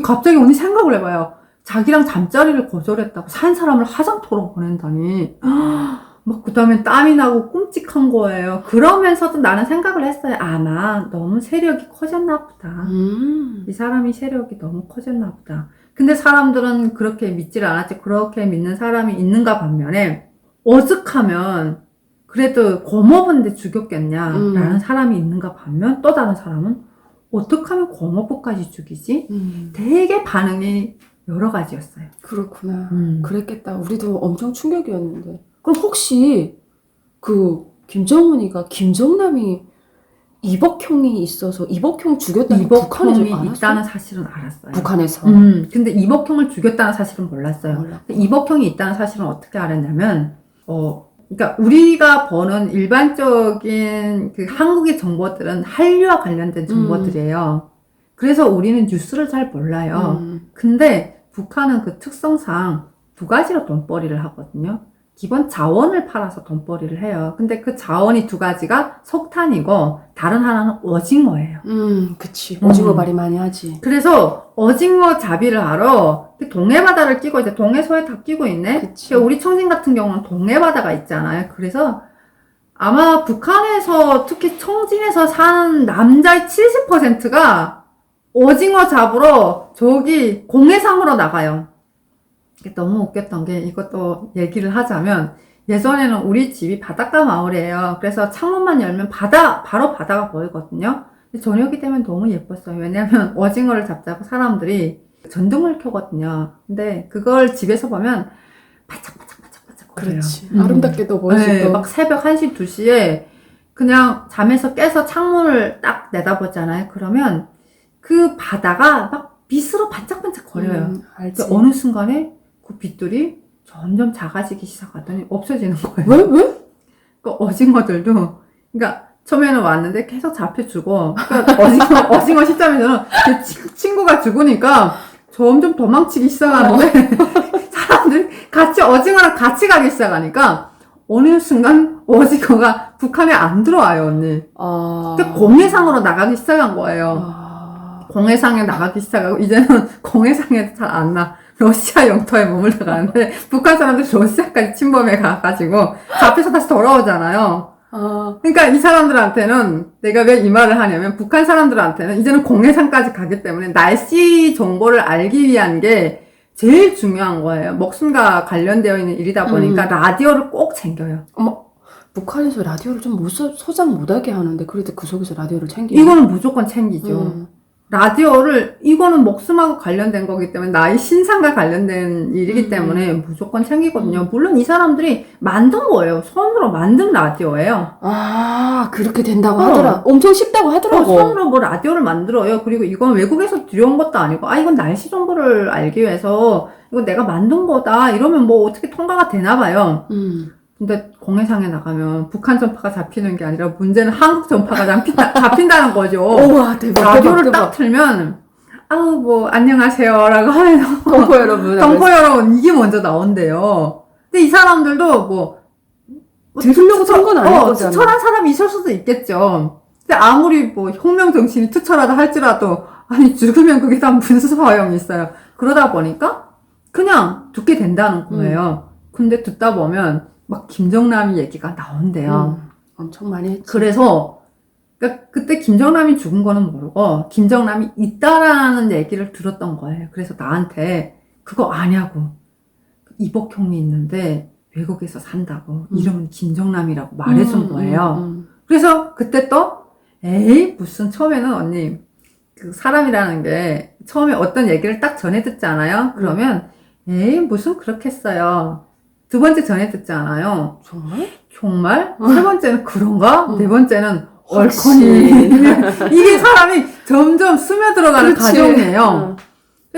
갑자기 언니 생각을 해봐요. 자기랑 잠자리를 거절했다고 산 사람을 화장터로 보낸다니. 막 그 다음에 땀이 나고 끔찍한 거예요. 그러면서도 나는 생각을 했어요. 아마 너무 세력이 커졌나 보다. 이 사람이 세력이 너무 커졌나 보다. 근데 사람들은 그렇게 믿지를 않았지. 그렇게 믿는 사람이 있는가 반면에 어죽하면 그래도 고모부인데 죽였겠냐라는 사람이 있는가 반면 또 다른 사람은 어떻게 하면 고모부까지 죽이지? 되게 반응이 여러 가지였어요. 그렇구나. 그랬겠다. 우리도 엄청 충격이었는데. 그럼 혹시 그 김정은이가 김정남이 이복형이 있어서 이복형 죽였다는 북한에서 이복형이 알았어요? 있다는 사실은 알았어요. 북한에서. 근데 이복형을 죽였다는 사실은 몰랐어요. 몰랐고. 이복형이 있다는 사실은 어떻게 알았냐면, 그러니까 우리가 보는 일반적인 그 한국의 정보들은 한류와 관련된 정보들이에요. 그래서 우리는 뉴스를 잘 몰라요. 근데 북한은 그 특성상 두 가지로 돈벌이를 하거든요. 기본 자원을 팔아서 돈벌이를 해요. 근데 그 자원이 두 가지가 석탄이고 다른 하나는 오징어예요. 그치. 오징어 발이 많이 하지. 그래서 오징어 잡이를 하러 동해바다를 끼고 이제 동해서에 다 끼고 있네. 그치. 그러니까 우리 청진 같은 경우는 동해바다가 있잖아요. 그래서 아마 북한에서 특히 청진에서 사는 남자의 70%가 오징어 잡으러 저기 공해상으로 나가요. 너무 웃겼던 게 이것도 얘기를 하자면 예전에는 우리 집이 바닷가 마을이에요. 그래서 창문만 열면 바로 바다가 보이거든요. 근데 저녁이 되면 너무 예뻤어요. 왜냐면 오징어를 잡자고 사람들이 전등을 켜거든요. 근데 그걸 집에서 보면 반짝반짝반짝반짝 거려요. 그렇지. 아름답게도 멋지고. 네, 막 새벽 1시, 2시에 그냥 잠에서 깨서 창문을 딱 내다보잖아요. 그러면 그 바다가 막 빛으로 반짝반짝 거려요. 알지. 어느 순간에 그 빛들이 점점 작아지기 시작하더니 없어지는 거예요. 왜? 그 어징어들도, 그러니까 처음에는 왔는데 계속 잡혀주고, 그러니까 오징어 시점에서는 그 친구가 죽으니까 점점 도망치기 시작하는데, 사람들이 같이 어징어랑 같이 가기 시작하니까, 어느 순간 오징어가 북한에 안 들어와요, 언니. 그러니까 공해상으로 나가기 시작한 거예요. 공해상에 나가기 시작하고, 이제는 공해상에도 잘 안 나. 러시아 영토에 머물러가는데, 북한 사람들이 러시아까지 침범해 가가지고, 잡혀서 다시 돌아오잖아요. 그러니까 이 사람들한테는, 내가 왜 이 말을 하냐면, 북한 사람들한테는 이제는 공해상까지 가기 때문에, 날씨 정보를 알기 위한 게 제일 중요한 거예요. 목숨과 관련되어 있는 일이다 보니까, 라디오를 꼭 챙겨요. 북한에서 라디오를 좀 소장 못하게 하는데, 그래도 그 속에서 라디오를 챙기죠. 이거는 무조건 챙기죠. 라디오를, 이거는 목숨하고 관련된 거기 때문에, 나의 신상과 관련된 일이기 때문에 무조건 챙기거든요. 물론 이 사람들이 만든 거예요. 손으로 만든 라디오예요. 그렇게 된다고 하더라. 엄청 쉽다고 하더라고. 손으로 뭐 라디오를 만들어요. 그리고 이건 외국에서 들여온 것도 아니고, 이건 날씨 정보를 알기 위해서, 이거 내가 만든 거다. 이러면 뭐 어떻게 통과가 되나 봐요. 근데 공해상에 나가면 북한 전파가 잡히는 게 아니라 문제는 한국 전파가 잡힌다는 거죠. 우와, 대박. 라디오를 딱 틀면 안녕하세요 라고 하면서 동포 여러분. 동포 여러분 이게 먼저 나온대요. 근데 이 사람들도 들으려고 쓴 건 아닌 거잖아. 투철한 사람이 있을 수도 있겠죠. 근데 아무리 혁명 정신이 투철하다 할지라도 죽으면 그게 다 무슨 소용이 있어요. 그러다 보니까 그냥 듣게 된다는 거예요. 근데 듣다 보면 막 김정남이 얘기가 나온대요. 엄청 많이 했지. 그래서 그러니까 그때 김정남이 죽은 거는 모르고 김정남이 있다라는 얘기를 들었던 거예요. 그래서 나한테 그거 아냐고. 이복형이 있는데 외국에서 산다고. 이름은 김정남이라고 말해준 거예요. 그래서 그때 또 무슨 처음에는 언니 그 사람이라는 게 처음에 어떤 얘기를 딱 전해 듣잖아요. 그러면 무슨 그렇겠어요. 두 번째 전에 듣잖아요. 정말? 세 번째는 그런가? 네 번째는 얼커니. 이게 사람이 점점 스며들어가는 과정이에요.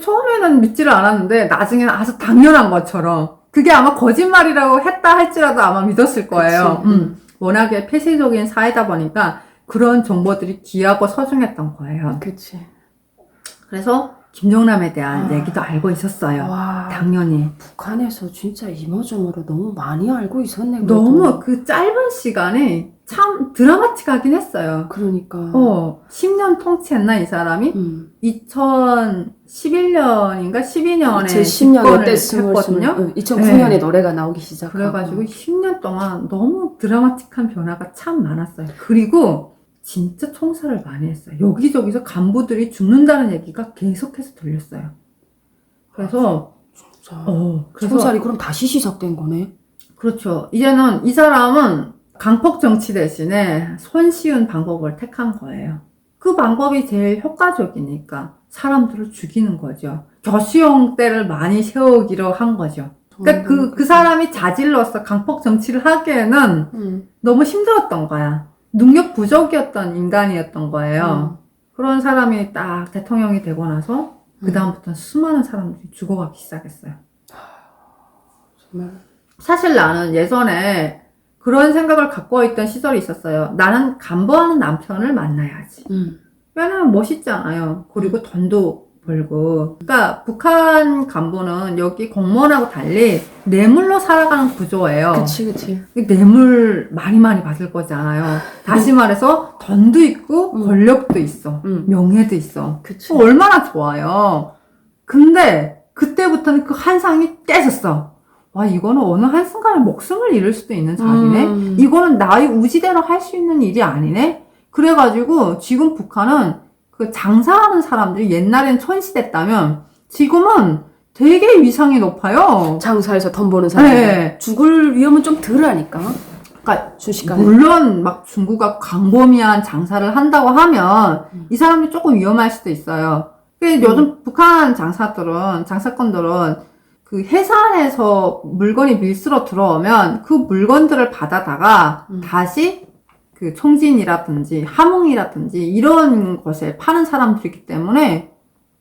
처음에는 믿지를 않았는데 나중에는 아주 당연한 것처럼 그게 아마 거짓말이라고 했다 할지라도 아마 믿었을 거예요. 워낙에 폐쇄적인 사회다 보니까 그런 정보들이 귀하고 소중했던 거예요. 그치. 그래서 김정남에 대한 얘기도 알고 있었어요. 당연히. 북한에서 진짜 이모저모로 너무 많이 알고 있었네. 그래도. 너무 그 짧은 시간에 참 드라마틱하긴 했어요. 그러니까. 10년 통치했나 이 사람이? 2011년인가 12년에 2010년에 때 했거든요. 2009년에 네. 노래가 나오기 시작하고. 그래가지고 10년 동안 너무 드라마틱한 변화가 참 많았어요. 그리고 진짜 총살을 많이 했어요. 여기저기서 간부들이 죽는다는 얘기가 계속해서 들렸어요. 그래서 진짜. 그래서 총살이 그럼 다시 시작된 거네. 그렇죠. 이제는 이 사람은 강폭 정치 대신에 손쉬운 방법을 택한 거예요. 그 방법이 제일 효과적이니까 사람들을 죽이는 거죠. 겨수용 때를 많이 세우기로 한 거죠. 그러니까 그 사람이 자질로서 강폭 정치를 하기에는 너무 힘들었던 거야. 능력 부족이었던 인간이었던 거예요. 그런 사람이 딱 대통령이 되고 나서 그다음부터는 수많은 사람들이 죽어가기 시작했어요. 정말. 사실 나는 예전에 그런 생각을 갖고 있던 시절이 있었어요. 나는 간보하는 남편을 만나야지. 왜냐면 멋있잖아요. 그리고 돈도 벌고. 그러니까 북한 간부는 여기 공무원하고 달리 뇌물로 살아가는 구조예요. 그치. 뇌물 많이 받을 거잖아요. 다시 말해서 돈도 있고 권력도 있어. 명예도 있어. 그치. 얼마나 좋아요. 근데 그때부터는 그 환상이 깨졌어. 와, 이거는 어느 한순간에 목숨을 잃을 수도 있는 자리네? 이거는 나의 우지대로 할 수 있는 일이 아니네? 그래가지고 지금 북한은 그 장사하는 사람들이 옛날엔 천시됐다면 지금은 되게 위상이 높아요. 장사해서 돈 버는 사람. 네. 죽을 위험은 좀 덜하니까. 그러니까 순식간에. 물론 막 중국가 광범위한 장사를 한다고 하면 이 사람이 조금 위험할 수도 있어요. 근데 요즘 북한 장사꾼들은 그 해산에서 물건이 밀수로 들어오면 그 물건들을 받아다가 다시 그 총진이라든지 함흥이라든지 이런 곳에 파는 사람들이기 때문에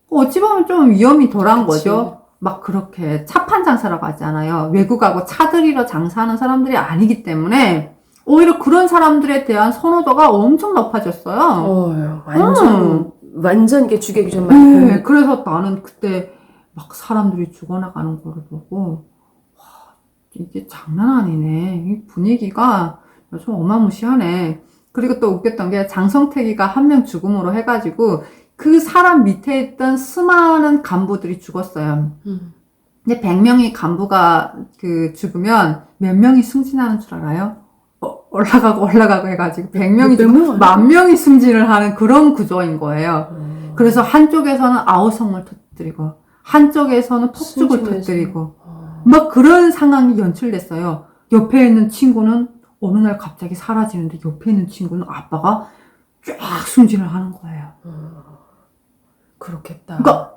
어찌 보면 좀 위험이 덜한 거죠. 막 그렇게 차판 장사라고 하잖아요. 외국하고 차들이러 장사하는 사람들이 아니기 때문에 오히려 그런 사람들에 대한 선호도가 엄청 높아졌어요. 완전 이게 죽이기 전 많이. 네, 그래서 나는 그때 막 사람들이 죽어나가는 거를 보고 와, 이게 장난 아니네. 이 분위기가 좀 어마무시하네. 그리고 또 웃겼던 게 장성택이가 한 명 죽음으로 해가지고 그 사람 밑에 있던 수많은 간부들이 죽었어요. 근데 100명이 간부가 그 죽으면 몇 명이 승진하는 줄 알아요? 올라가고 해가지고 100명이 죽으면 10,000명이 승진을 하는 그런 구조인 거예요. 그래서 한쪽에서는 아우성을 터뜨리고 한쪽에서는 폭죽을 터뜨리고 막 그런 상황이 연출됐어요. 옆에 있는 친구는 어느 날 갑자기 사라지는데 옆에 있는 친구는 아빠가 쫙 승진을 하는 거예요. 그렇겠다. 그러니까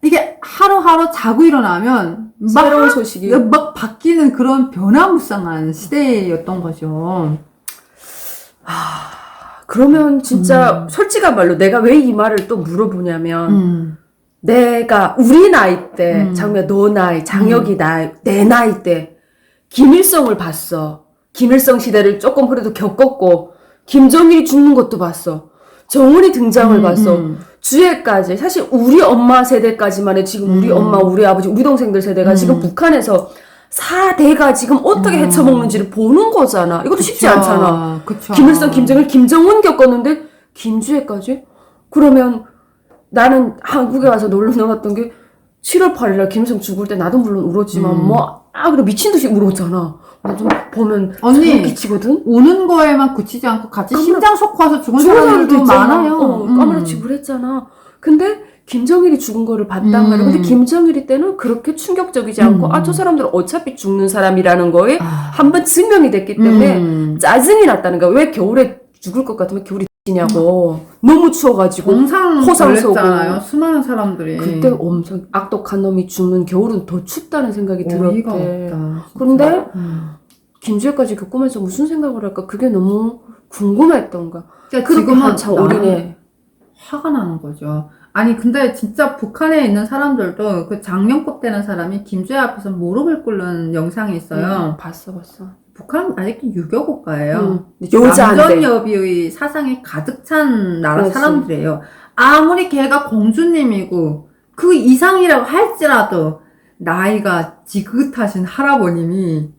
이게 하루하루 자고 일어나면 새로운 소식이 막 바뀌는 그런 변화무쌍한 시대였던 거죠. 그러면 진짜 솔직한 말로 내가 왜 이 말을 또 물어보냐면 내가 우리 나이 때 장미야 너 나이 장혁이 나이 내 나이 때 김일성을 봤어. 김일성 시대를 조금 그래도 겪었고 김정일이 죽는 것도 봤어. 정은이 등장을 봤어. 주해까지 사실 우리 엄마 세대까지만 해 지금 우리 엄마 우리 아버지 우리 동생들 세대가 지금 북한에서 4대가 지금 어떻게 헤쳐먹는지를 보는 거잖아. 이것도 쉽지 않잖아. 그쵸. 김일성, 김정일, 김정은 겪었는데 김주혜까지? 그러면 나는 한국에 와서 놀러 나갔던 게 7월 8일날 김일성 죽을 때 나도 물론 울었지만 그래 미친 듯이 울었잖아. 좀 보면 언니 끼치거든. 우는 거에만 그치지 않고 같이 심장 솟아서 죽은 사람들도 많아요. 까무러치고 했잖아. 근데 김정일이 죽은 거를 봤단 말이야. 근데 김정일이 때는 그렇게 충격적이지 않고 저 사람들은 어차피 죽는 사람이라는 거에 한번 증명이 됐기 때문에 짜증이 났다는 거야. 왜 겨울에 죽을 것 같으면 겨울이 지냐고. 너무 추워가지고 공상 걸렸잖아요. 수많은 사람들이. 그때 엄청 악독한 놈이 죽는 겨울은 더 춥다는 생각이 어이가 들었대. 없다, 그런데 김주혜까지 겪으면서 무슨 생각을 할까? 그게 너무 궁금했던 거야. 그러니까 지금 한참 어린애. 화가 나는 거죠. 아니 근데 진짜 북한에 있는 사람들도 그 장년급 되는 사람이 김주혜 앞에서 무릎을 꿇는 영상이 있어요. 봤어. 북한은 아직도 유교국가예요. 여자한테. 남전여비의 사상이 가득 찬 나라 그렇지. 사람들이에요. 아무리 걔가 공주님이고 그 이상이라고 할지라도 나이가 지긋하신 할아버님이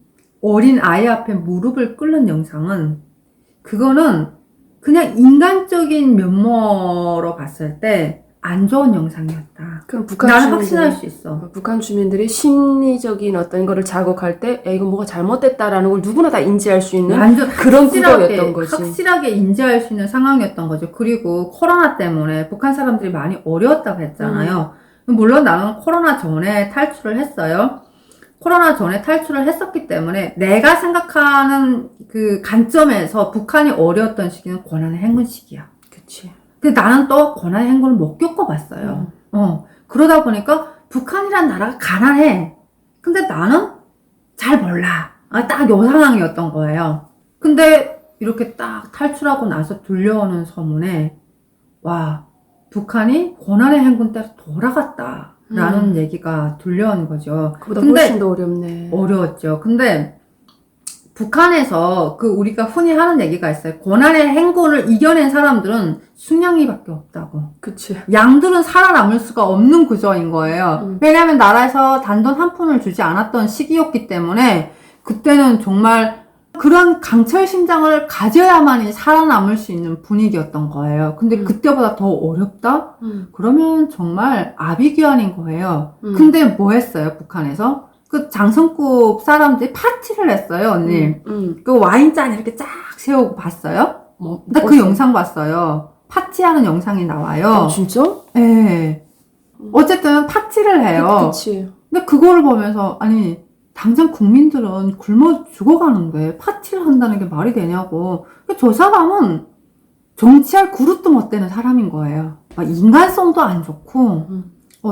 어린 아이 앞에 무릎을 꿇는 영상은 그거는 그냥 인간적인 면모로 봤을 때 안 좋은 영상이었다. 그럼 북한 나는 주민들, 확신할 수 있어. 북한 주민들이 심리적인 어떤 거를 자극할 때, 야, 이거 뭐가 잘못됐다라는 걸 누구나 다 인지할 수 있는 완전 그런 구도였던 거지. 확실하게 인지할 수 있는 상황이었던 거죠. 그리고 코로나 때문에 북한 사람들이 많이 어려웠다고 했잖아요. 물론 나는 코로나 전에 탈출을 했어요. 코로나 전에 탈출을 했었기 때문에 내가 생각하는 그 관점에서 북한이 어려웠던 시기는 고난의 행군 시기야. 그치. 근데 나는 또 고난의 행군을 못 겪어봤어요. 그러다 보니까 북한이란 나라가 가난해. 근데 나는 잘 몰라. 딱 요 상황이었던 거예요. 근데 이렇게 딱 탈출하고 나서 들려오는 소문에 와, 북한이 고난의 행군 때로 돌아갔다라는 얘기가 들려온 거죠. 그보다 근데 훨씬 더 어렵네. 어려웠죠. 근데 북한에서 그 우리가 흔히 하는 얘기가 있어요. 고난의 행군을 이겨낸 사람들은 숙냥이밖에 없다고. 그치. 양들은 살아남을 수가 없는 구조인 거예요. 왜냐하면 나라에서 단돈 한 푼을 주지 않았던 시기였기 때문에 그때는 정말 그런 강철 심장을 가져야만이 살아남을 수 있는 분위기였던 거예요. 근데 그때보다 더 어렵다? 그러면 정말 아비규환인 거예요. 근데 뭐 했어요, 북한에서? 그 장성급 사람들이 파티를 했어요, 언니. 그 와인잔 이렇게 쫙 세우고 봤어요? 나 그 영상 봤어요. 파티하는 영상이 나와요. 진짜? 예. 어쨌든 파티를 해요. 그치. 근데 그거를 보면서, 아니, 당장 국민들은 굶어 죽어가는데 파티를 한다는 게 말이 되냐고. 저 사람은 정치할 그릇도 못 되는 사람인 거예요. 인간성도 안 좋고,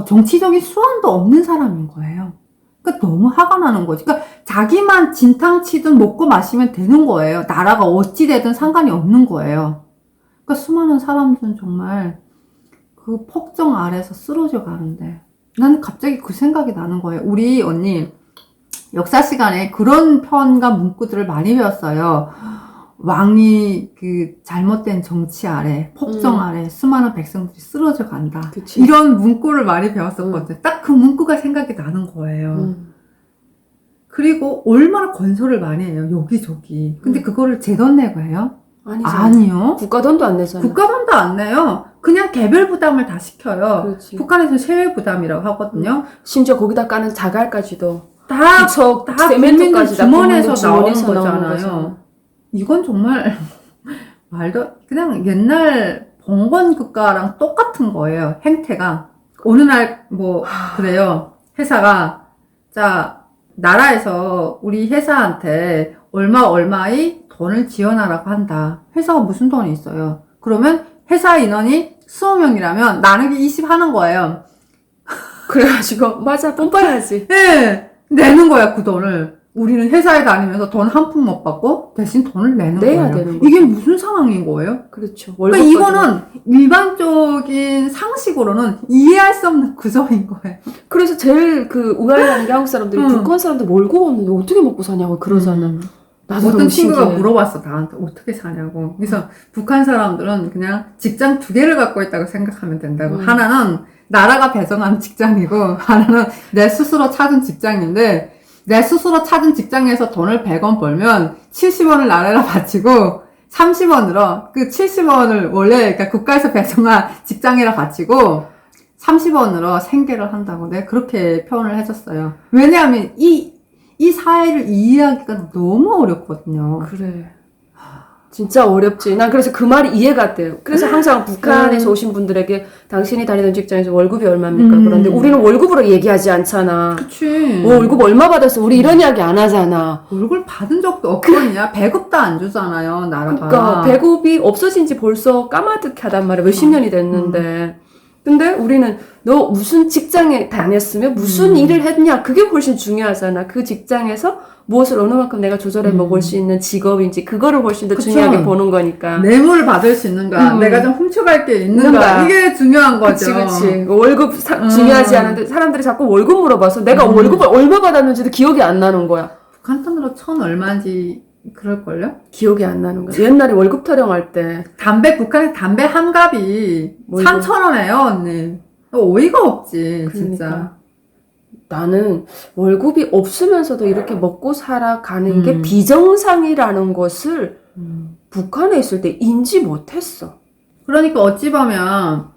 정치적인 수완도 없는 사람인 거예요. 그러니까 너무 화가 나는 거지. 그러니까 자기만 진탕치든 먹고 마시면 되는 거예요. 나라가 어찌 되든 상관이 없는 거예요. 그러니까 수많은 사람들은 정말 그 폭정 아래서 쓰러져 가는데 난 갑자기 그 생각이 나는 거예요. 우리 언니 역사 시간에 그런 편과 문구들을 많이 배웠어요. 왕이 그 잘못된 정치 아래, 폭정 아래 수많은 백성들이 쓰러져 간다. 그치. 이런 문구를 많이 배웠었거든요. 딱 그 문구가 생각이 나는 거예요. 그리고 얼마나 건설을 많이 해요. 여기저기. 근데 그거를 제 돈 내고 해요? 아니잖아. 아니요. 국가 돈도 안 내잖아. 국가 돈도 안 내요. 그냥 개별 부담을 다 시켜요. 그렇지. 북한에서는 세외 부담이라고 하거든요. 심지어 거기다 까는 자갈까지도 다 국민들 세멘트까지 다 주머니에서 주머니에서 나오는 나오는 거잖아요. 이건 정말 말도 그냥 옛날 봉건 국가랑 똑같은 거예요. 행태가 어느 날 뭐 그래요. 회사가 자 나라에서 우리 회사한테 얼마의 돈을 지원하라고 한다. 회사가 무슨 돈이 있어요. 그러면 회사 인원이 20명이라면 나누기 20 하는 거예요. 그래가지고 맞아 뽐빠야지. 네, 내는 거야 그 돈을. 우리는 회사에 다니면서 돈 한 푼 못 받고 대신 돈을 내는 내야 거예요. 되는 거죠. 이게 무슨 상황인 거예요? 그렇죠. 그러니까 이거는 일반적인 상식으로는 이해할 수 없는 구조인 거예요. 그래서 제일 그 우아해하는 게 한국 사람들이 북한 사람들 월급 없는데 어떻게 먹고 사냐고 그러잖아. 나도 어떤 너무 친구가 신기해. 물어봤어 나한테 어떻게 사냐고. 그래서 북한 사람들은 그냥 직장 2개를 갖고 있다고 생각하면 된다고. 하나는 나라가 배정한 직장이고 하나는 내 스스로 찾은 직장인데 내 스스로 찾은 직장에서 돈을 100원 벌면 70원을 나라에 바치고 30원으로 그 70원을 원래 그러니까 국가에서 배정한 직장이라 바치고 30원으로 생계를 한다고 내가 그렇게 표현을 해줬어요. 왜냐하면 이 사회를 이해하기가 너무 어렵거든요. 그래. 진짜 어렵지. 난 그래서 그 말이 이해가 돼요. 그래서 항상 북한에서 오신 분들에게 당신이 다니던 직장에서 월급이 얼마입니까? 그런데 우리는 월급으로 얘기하지 않잖아. 그치. 월급 얼마 받았어? 우리 이런 이야기 안 하잖아. 월급을 받은 적도 없거든요. 배급도 안 주잖아요, 나라가. 그러니까 배급이 없어진 지 벌써 까마득하단 말이야. 몇십 년이 됐는데. 근데 우리는 너 무슨 직장에 다녔으면 무슨 일을 했냐 그게 훨씬 중요하잖아. 그 직장에서 무엇을 어느 만큼 내가 조절해 먹을 수 있는 직업인지 그거를 훨씬 더 그쵸. 중요하게 보는 거니까. 뇌물을 받을 수 있는가, 내가 좀 훔쳐갈 게 있는가, 있는가. 이게 중요한 거죠. 그치. 월급 중요하지 않은데 사람들이 자꾸 월급 물어봐서 내가 월급을 얼마 받았는지도 기억이 안 나는 거야. 북한 돈으로 1,000 얼마인지 그럴걸요? 기억이 안 나는 거야. 옛날에 월급 타령할 때 북한의 담배 한 갑이 월급. 3,000원이에요, 언니. 어이가 없지, 진짜. 그러니까. 나는 월급이 없으면서도 이렇게 먹고 살아가는 게 비정상이라는 것을 북한에 있을 때 인지 못했어. 그러니까 어찌 보면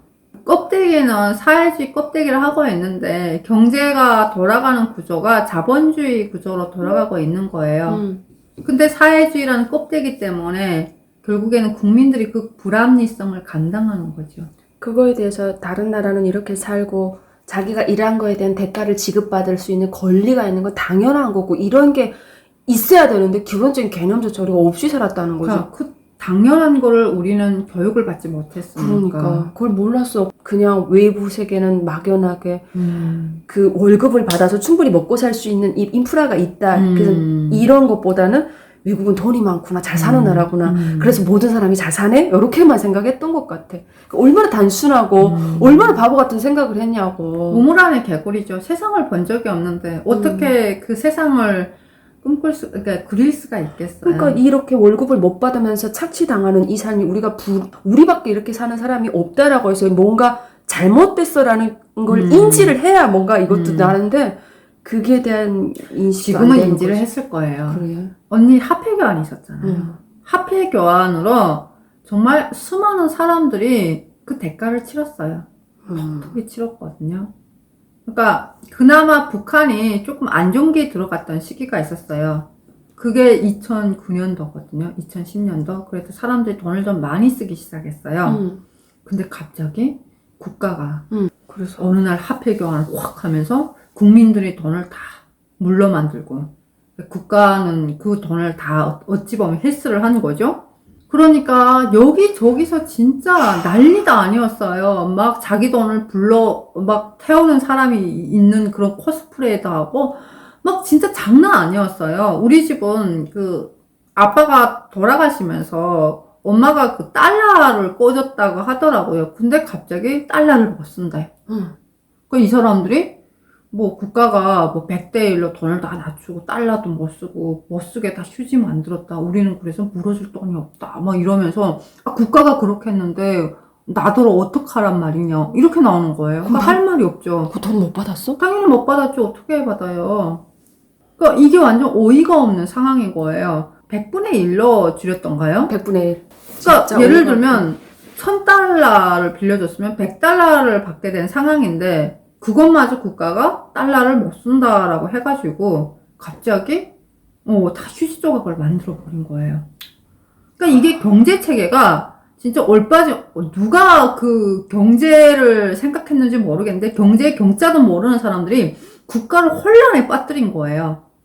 껍데기는 사회주의 껍데기를 하고 있는데 경제가 돌아가는 구조가 자본주의 구조로 돌아가고 있는 거예요. 근데 사회주의라는 껍데기 때문에 결국에는 국민들이 그 불합리성을 감당하는 거죠. 그거에 대해서 다른 나라는 이렇게 살고 자기가 일한 거에 대한 대가를 지급받을 수 있는 권리가 있는 건 당연한 거고 이런 게 있어야 되는데 기본적인 개념조차 우리가 없이 살았다는 거죠. 그러니까 그 당연한 거를 우리는 교육을 받지 못했으니까. 그러니까 그걸 몰랐어. 그냥 외부 세계는 막연하게 그 월급을 받아서 충분히 먹고 살 수 있는 이 인프라가 있다. 그래서 이런 것보다는 미국은 돈이 많구나, 잘 사는 나라구나. 그래서 모든 사람이 잘 사네? 이렇게만 생각했던 것 같아. 얼마나 단순하고 얼마나 바보 같은 생각을 했냐고. 우물 안의 개구리죠. 세상을 본 적이 없는데 어떻게 그 세상을 그러니까 그릴 수가 있겠어요. 그러니까 이렇게 월급을 못 받으면서 착취당하는 이 삶이 우리밖에 이렇게 사는 사람이 없다라고 해서 뭔가 잘못됐어라는 걸 인지를 해야 뭔가 이것도 나는데 그게 대한 인식이 안 지금은 되는 인지를 거지. 했을 거예요. 그래. 언니 화폐 교환 있었잖아요. 화폐 교환으로 정말 수많은 사람들이 그 대가를 치렀어요. 어떻게 치렀거든요. 그러니까 그나마 북한이 조금 안 좋은 게 들어갔던 시기가 있었어요. 그게 2009년도거든요. 2010년도. 그래서 사람들이 돈을 좀 많이 쓰기 시작했어요. 근데 갑자기 국가가 그래서 어느 날 화폐 교환을 확 하면서 국민들이 돈을 다 물러 만들고 국가는 그 돈을 다 어찌 보면 헬스를 한 거죠. 그러니까 여기저기서 진짜 난리도 아니었어요. 막 자기 돈을 막 태우는 사람이 있는 그런 코스프레도 하고 막 진짜 장난 아니었어요. 우리 집은 그 아빠가 돌아가시면서 엄마가 그 달러를 꽂았다고 하더라고요. 근데 갑자기 달러를 못 쓴다. 그 이 사람들이 뭐 국가가 뭐 100대 1로 돈을 다 낮추고 달러도 못 쓰고 못 쓰게 다 휴지 만들었다. 우리는 그래서 물어줄 돈이 없다. 막 이러면서 국가가 그렇게 했는데 나더러 어떡하란 말이냐. 이렇게 나오는 거예요. 그러니까 할 말이 없죠. 그 돈 못 받았어? 당연히 못 받았죠. 어떻게 받아요. 그러니까 이게 완전 어이가 없는 상황인 거예요. 100분의 1로 줄였던가요? 100분의 1. 그러니까 예를 들면 1000달러를 빌려줬으면 100달러를 받게 된 상황인데 그것마저 국가가 달러를 못 쓴다라고 해가지고 갑자기 다 휴지 조각을 만들어 버린 거예요. 그러니까 이게 경제 체계가 진짜 누가 그 경제를 생각했는지 모르겠는데 경제의 경자도 모르는 사람들이 국가를 혼란에 빠뜨린 거예요.